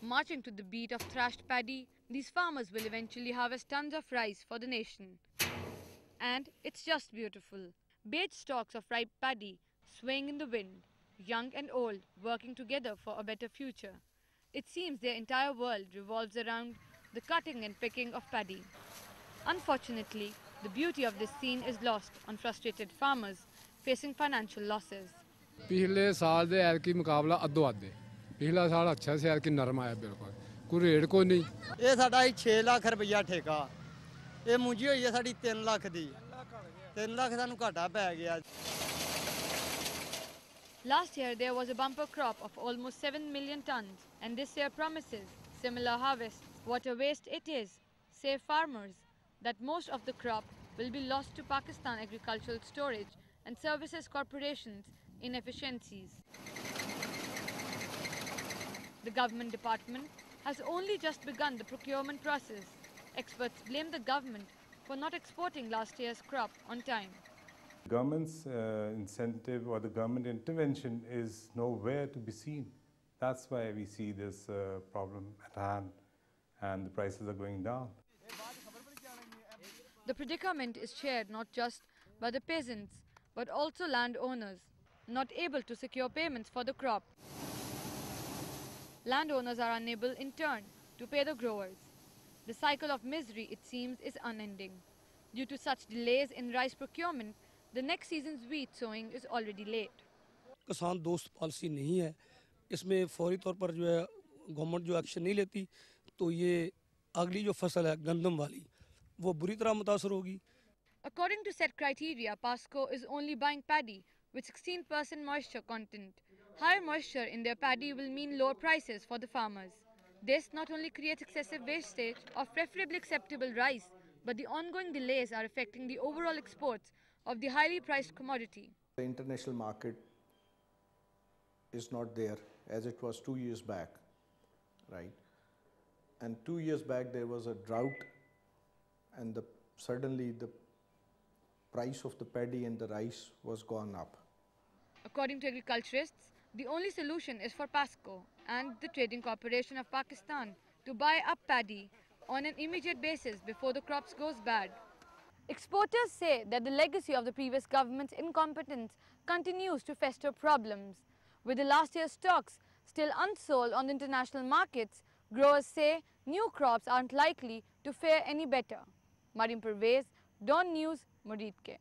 Marching to the beat of thrashed paddy, these farmers will eventually harvest tons of rice for the nation. And it's just beautiful. Beige stalks of ripe paddy swaying in the wind, young and old working together for a better future. It seems their entire world revolves around the cutting and picking of paddy. Unfortunately, the beauty of this scene is lost on frustrated farmers facing financial losses. पिछले साल दे ऐतकी मुकाबला अद्धो अद्धे पिछला साल अच्छा से ऐतकी नरम आया बिल्कुल कोई रेट को नहीं ये साडा 6 लाख रुपया ठेका ये मुंजी होई है साडी 3 लाख दी 3 लाख सानू घाटा पै गया. Last year there was a bumper crop of almost 7 million tons, and this year promises similar harvest. What a waste it is, say farmers, that most of the crop will be lost to Pakistan Agricultural Storage and Services Corporation's inefficiencies. The government department has only just begun the procurement process. Experts blame the government for not exporting last year's crop on time. Government's incentive or the government intervention is nowhere to be seen. That's why we see this problem at hand and the prices are going down. The predicament is shared not just by the peasants but also landowners, not able to secure payments for the crop. Landowners are unable in turn to pay the growers. The cycle of misery, it seems, is unending. Due to such delays in rice procurement, the next season's wheat sowing is already late. किसान दोस्त policy नहीं है इसमें फौरी तौर पर जो है गवर्नमेंट जो एक्शन नहीं लेती तो ये अगली जो फसल है गंदम वाली वो बुरी तरह मुतासर होगी. According to set criteria, PASCO is only buying paddy with 16% moisture content. Higher moisture in their paddy will mean lower prices for the farmers. This not only creates excessive wastage of preferably acceptable rice, but the ongoing delays are affecting the overall exports of the highly priced commodity. The international market is not there as it was 2 years back, right? And 2 years back there was a drought and suddenly the price of the paddy and the rice was gone up. According to agriculturists, the only solution is for PASCO and the Trading Corporation of Pakistan to buy up paddy on an immediate basis before the crops goes bad. Exporters say that the legacy of the previous government's incompetence continues to fester problems. With the last year's stocks still unsold on the international markets, growers say new crops aren't likely to fare any better. Mariam Pervez, Dawn News, Murid ke.